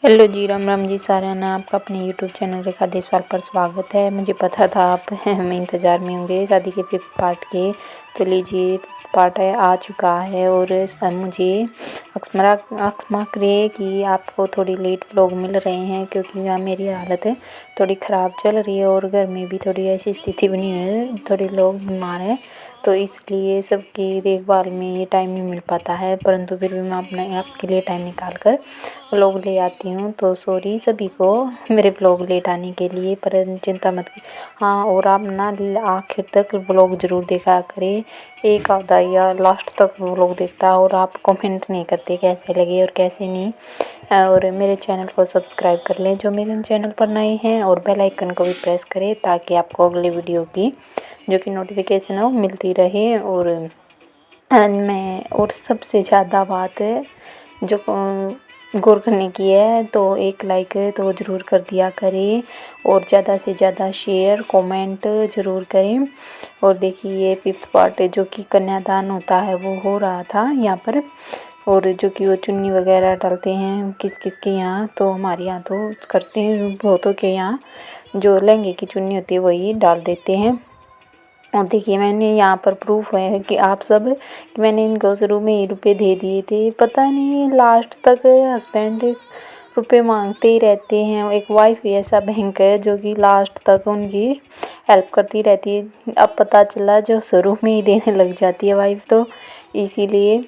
Hello जी, राम राम जी साਰਿਆਂ ने आपका अपने यूट्यूब चैनल रेखा देसवाल पर स्वागत है। मुझे पता था आप हमें इंतज़ार में होंगे शादी के 5th पार्ट के। तो लीजिए पार्ट है आ चुका है। और मुझे अक्समा करे कि आपको थोड़ी लेट व्लॉग मिल रहे हैं क्योंकि यहाँ मेरी हालत है थोड़ी ख़राब चल रही है और घर में भी थोड़ी ऐसी स्थिति बनी है, थोड़े लोग बीमार हैं तो इसलिए सबकी देखभाल में ये टाइम नहीं मिल पाता है। परंतु फिर भी मैं अपने आपके लिए टाइम निकाल कर व्लॉग ले आती हूँ। तो सॉरी सभी को मेरे व्लॉग लेट आने के लिए, पर चिंता मत की। हाँ, और आप ना आखिर तक व्लॉग ज़रूर देखा करें, एक आधा या लास्ट तक व्लॉग देखता और आप कमेंट नहीं करते कैसे लगे और कैसे नहीं। और मेरे चैनल को सब्सक्राइब कर लें जो मेरे चैनल पर नए हैं, और बेल आइकन को भी प्रेस करें ताकि आपको अगले वीडियो की जो कि नोटिफिकेशन है वो मिलती रहे। और सबसे ज़्यादा बात है जो गौर करने की है, तो एक लाइक तो ज़रूर कर दिया करें और ज़्यादा से ज़्यादा शेयर कमेंट ज़रूर करें। और देखिए ये 5th पार्ट जो कि कन्यादान होता है वो हो रहा था यहाँ पर, और जो कि वो चुन्नी वगैरह डालते हैं किस किस के यहाँ, तो हमारे यहाँ तो करते हैं बहुतों के यहाँ जो लहंगे की चुन्नी होती है वही डाल देते हैं। और देखिए मैंने यहाँ पर प्रूफ है कि आप सब कि मैंने इनको शुरू में ही रुपए दे दिए थे, पता नहीं लास्ट तक हस्बैंड रुपए मांगते ही रहते हैं। एक वाइफ ही ऐसा भयंकर है जो कि लास्ट तक उनकी हेल्प करती रहती है। अब पता चला जो शुरू में ही देने लग जाती है वाइफ, तो इसीलिए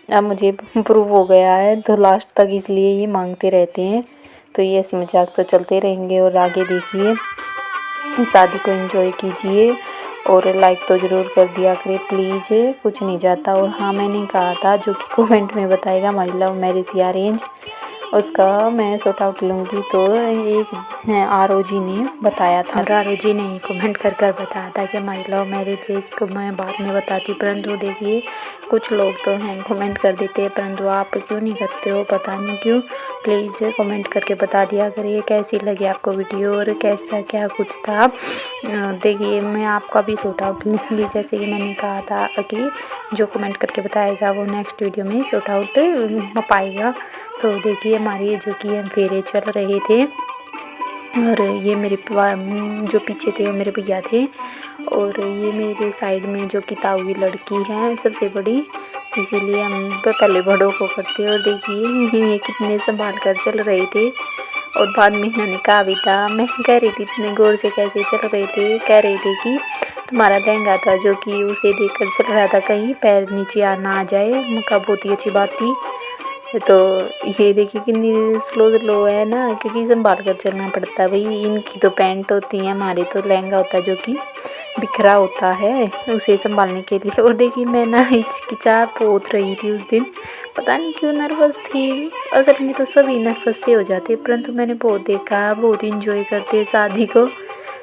अब मुझे प्रूव हो गया है, तो लास्ट तक इसलिए ये मांगते रहते हैं। तो ये ऐसी मजाक तो चलते रहेंगे। और आगे देखिए शादी को एंजॉय कीजिए और लाइक तो ज़रूर कर दिया करें प्लीज़, कुछ नहीं जाता। और हाँ, मैंने कहा था जो कि कमेंट में बताएगा हमारी लव मैरिज या अरेंज, उसका मैं सॉर्ट आउट लूँगी। तो एक ROG ने बताया था, और ROG ने कमेंट कर कर बताया था कि हमारी लव मैरिज है, इसको मैं बाद में बताती। परंतु देखिए कुछ लोग तो हैं कमेंट कर देते हैं, परंतु आप क्यों नहीं करते हो, पता नहीं क्यों। प्लीज़ कमेंट करके बता दिया करिए कैसी लगी आपको वीडियो और कैसा क्या कुछ था। देखिए मैं आपका भी सॉर्ट आउट लूँगी, जैसे कि मैंने कहा था कि जो कमेंट करके बताएगा वो नेक्स्ट वीडियो में सॉर्ट आउट पाएगा। तो देखिए हमारी जो कि फेरे चल रहे थे, और ये मेरे जो पीछे थे वो मेरे भैया थे, और ये मेरे साइड में जो कि ताऊ की लड़की है सबसे बड़ी, इसीलिए हम पहले बड़ों को करते। और देखिए ये कितने संभाल कर चल रहे थे। और बाद में इन्होंने कहा भी था, मैं कह रही थी इतने गौर से कैसे चल रहे थे, कह रहे थे कि तुम्हारा लहंगा था जो कि उसे देखकर चल रहा था कहीं पैर नीचे ना आ जाए। मैं कहा बहुत ही अच्छी बात थी। तो ये देखिए कितनी स्लो स्लो है ना, क्योंकि संभाल कर चलना पड़ता है भाई। इनकी तो पैंट होती है, हमारे तो लहंगा होता है जो कि बिखरा होता है उसे संभालने के लिए। और देखिए मैं ना हिचकिचा पोत रही थी उस दिन, पता नहीं क्यों नर्वस थी। असल में तो सभी नर्वस से हो जाते, परंतु मैंने बहुत देखा बहुत इंजॉय करते शादी को।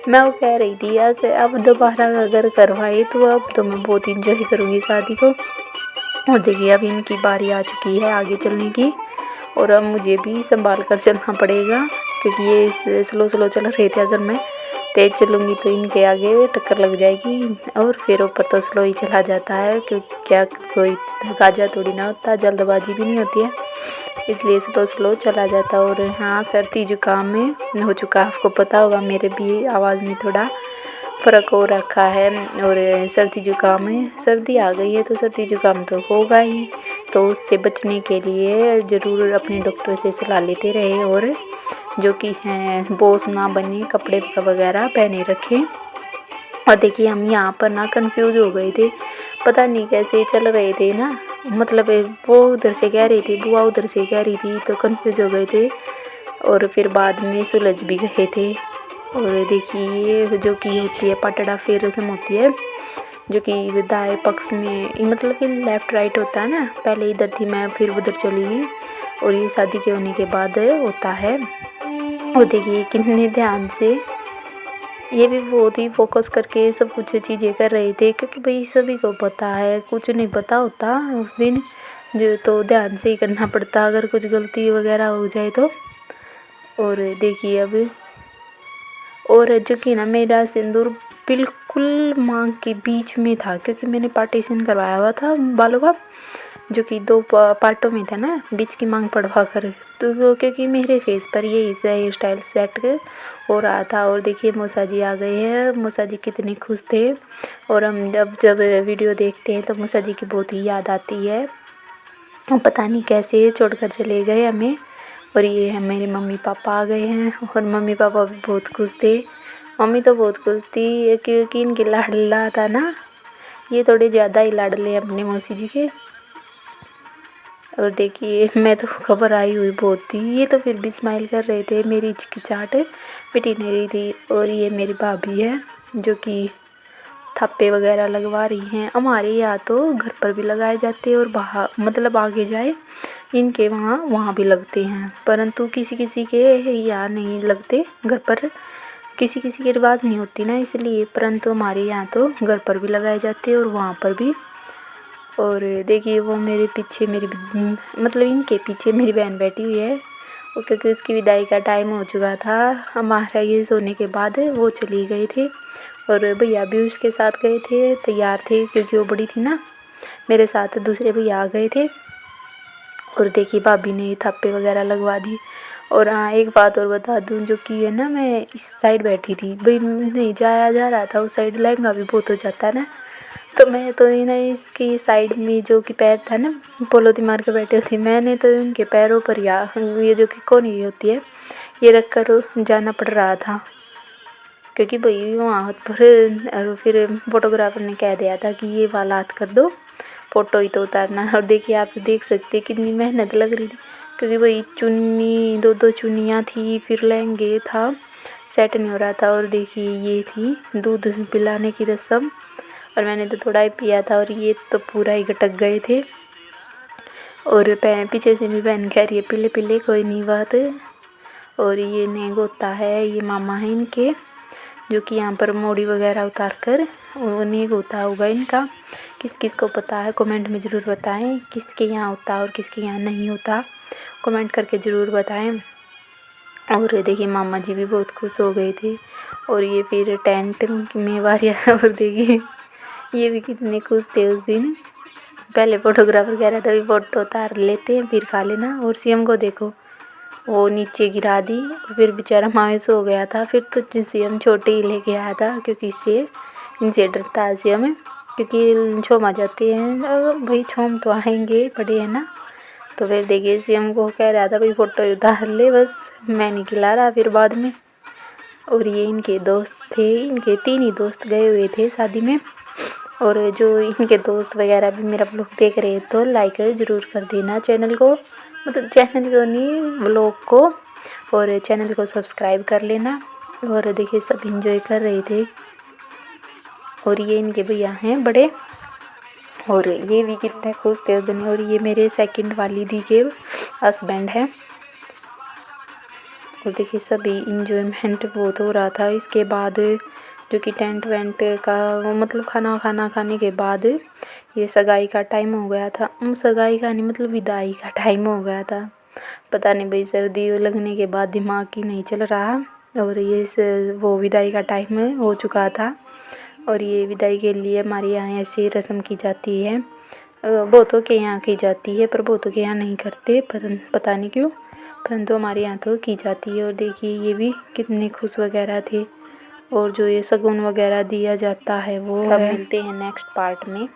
मैं वो कह रही थी अब दोबारा अगर करवाए तो अब तो मैं बहुत इंजॉय करूँगी शादी को। और देखिए अब इनकी बारी आ चुकी है आगे चलने की, और अब मुझे भी संभाल कर चलना पड़ेगा क्योंकि ये स्लो स्लो चल रहे थे। अगर मैं तेज़ चलूँगी तो इनके आगे टक्कर लग जाएगी, और फिर ऊपर तो स्लो ही चला जाता है क्योंकि क्या कोई गाजा थोड़ी ना होता, जल्दबाजी भी नहीं होती है, इसलिए स्लो स्लो चला जाता। और हाँ, सर्दी जुकाम में हो चुका, आपको पता होगा मेरे भी आवाज़ में थोड़ा फ़र्क हो रखा है। और सर्दी जुकाम में सर्दी आ गई है तो सर्दी जुकाम तो होगा ही, तो उससे बचने के लिए ज़रूर अपने डॉक्टर से सलाह लेते रहे, और जो कि हैं बोस ना बने कपड़े वगैरह पहने रखें। और देखिए हम यहाँ पर ना कंफ्यूज हो गए थे, पता नहीं कैसे चल रहे थे ना, मतलब वो उधर से कह रही थी बुआ उधर से कह रही थी, तो कंफ्यूज हो गए थे और फिर बाद में सुलझ भी गए थे। और देखिए जो कि होती है पटड़ा फिर रस्म होती है जो कि दाएं पक्ष में, मतलब कि लेफ़्ट राइट होता है ना, पहले इधर थी मैं फिर उधर चली गई, और ये शादी के होने के बाद होता है। और देखिए कितने ध्यान से ये भी बहुत ही फोकस करके सब कुछ चीज़ें कर रहे थे, क्योंकि भाई सभी को पता है कुछ नहीं पता होता उस दिन, जो तो ध्यान से ही करना पड़ता अगर कुछ गलती वगैरह हो जाए तो। और देखिए अब, और जो कि ना मेरा सिंदूर बिल्कुल मांग के बीच में था क्योंकि मैंने पार्टीशन करवाया हुआ था बालों का, जो कि 2 पार्टों में था ना, बीच की मांग पड़वा कर, तो क्योंकि मेरे फेस पर ये हेयर स्टाइल सेट हो रहा था। और देखिए मौसा जी आ गए हैं। मौसा जी कितने खुश थे। और हम जब वीडियो देखते हैं तो मौसा जी की बहुत ही याद आती है। पता नहीं कैसे छोड़कर चले गए हमें। और ये है मेरे मम्मी पापा आ गए हैं। और मम्मी पापा भी बहुत खुश थे। मम्मी तो बहुत खुश थी क्योंकि इनके लाडला था ना, ये थोड़े ज़्यादा ही लाडले हैं अपने मौसी जी के। और देखिए मैं तो घबराई हुई बहुत थी, ये तो फिर भी स्माइल कर रहे थे, मेरी हिचकिचाहट मिटी नहीं रही थी। और ये मेरी भाभी है जो कि थप्पे वगैरह लगवा रही हैं। हमारे यहाँ तो घर पर भी लगाए जाते हैं और बाहर मतलब आगे जाए इनके वहाँ भी लगते हैं, परंतु किसी किसी के यहाँ नहीं लगते घर पर, किसी किसी के रिवाज नहीं होती ना इसलिए। परंतु हमारे यहाँ तो घर पर भी लगाए जाते हैं और वहाँ पर भी। और देखिए वो मेरे पीछे मतलब इनके पीछे मेरी बहन बैठी हुई है। और क्योंकि उसकी विदाई का टाइम हो चुका था, हमारा ये सोने के बाद वो चली गए थे। और भैया भी उसके साथ गए थे, तैयार थे क्योंकि वो बड़ी थी ना। मेरे साथ दूसरे भैया आ गए थे। और देखिए भाभी ने थप्पे वगैरह लगवा दी। और हाँ एक बात और बता दूँ, जो कि है ना मैं इस साइड बैठी थी भाई, नहीं जाया जा रहा था उस साइड, लहंगा भी बहुत हो जाता है ना। तो मैं तो ना इसकी साइड में जो कि पैर था ना, पोलोथी मार के बैठी थी, मैंने तो उनके पैरों पर ये जो कि कोनी होती है ये रख कर जाना पड़ रहा था। क्योंकि भाई वहाँ पर फिर फोटोग्राफर ने कह दिया था कि ये वाला हाथ कर दो, फ़ोटो ही तो उतारना। और देखिए आप देख सकते हैं कितनी मेहनत लग रही थी, क्योंकि भाई चुन्नी 2 चुन्नियाँ थी, फिर लहंगे था, सेट नहीं हो रहा था। और देखिए ये थी दूध पिलाने की रस्म, और मैंने तो थोड़ा ही पिया था और ये तो पूरा ही गटक गए थे। और पीछे से मेरी बहन कह रही है पीले पीले कोई नहीं बात। और ये नेग होता है, ये मामा है इनके, जो कि यहाँ पर मोड़ी वगैरह उतार कर वो नेग होता होगा इनका। किस किस को पता है कमेंट में ज़रूर बताएं, किसके यहाँ होता और किसके यहाँ नहीं होता, कमेंट करके ज़रूर बताएं। और देखिए मामा जी भी बहुत खुश हो गए थे। और ये फिर टेंट में वारिया और देखिए ये भी कितने खुश थे उस दिन। पहले फोटोग्राफर कह रहा था भी फ़ोटो उतार लेते हैं फिर खा लेना। और सीएम को देखो वो नीचे गिरा दी, और फिर बेचारा मायूस हो गया था। फिर तो सीएम छोटे ही लेके आया था, क्योंकि इनसे डरता है सीएम, क्योंकि छोम आ जाते हैं। और भाई छोम तो आएंगे, बड़े हैं ना। तो फिर देखिए सीएम को कह रहा था भाई फ़ोटो उतार ले, बस मैं नहीं खिला रहा फिर बाद में। और ये इनके दोस्त थे, इनके 3 ही दोस्त गए हुए थे शादी में। और जो इनके दोस्त वगैरह भी मेरा ब्लॉग देख रहे हैं तो लाइक ज़रूर कर देना चैनल को, मतलब चैनल को नहीं ब्लॉग को, और चैनल को सब्सक्राइब कर लेना। और देखिए सब इंजॉय कर रहे थे। और ये इनके भैया हैं बड़े, और ये भी कितने खुश थे उस दिन। और ये मेरे सेकंड वाली दी के हस्बैंड हैं। और देखिए सभी इंजॉयमेंट बहुत हो रहा था। इसके बाद जो कि टेंट वेंट का मतलब खाना खाने के बाद ये सगाई का टाइम हो गया था। सगाई का नहीं मतलब विदाई का टाइम हो गया था। पता नहीं भाई सर्दी लगने के बाद दिमाग ही नहीं चल रहा। और ये वो विदाई का टाइम हो चुका था। और ये विदाई के लिए हमारे यहाँ ऐसी रस्म की जाती है, बहुतों के यहाँ की जाती है पर बहुतों के यहाँ नहीं करते, पर पता नहीं क्यों, परंतु हमारे यहाँ तो की जाती है। और देखिए ये भी कितने खुश वगैरह थे। और जो ये शगुन वगैरह दिया जाता है वो है। मिलते हैं नेक्स्ट पार्ट में।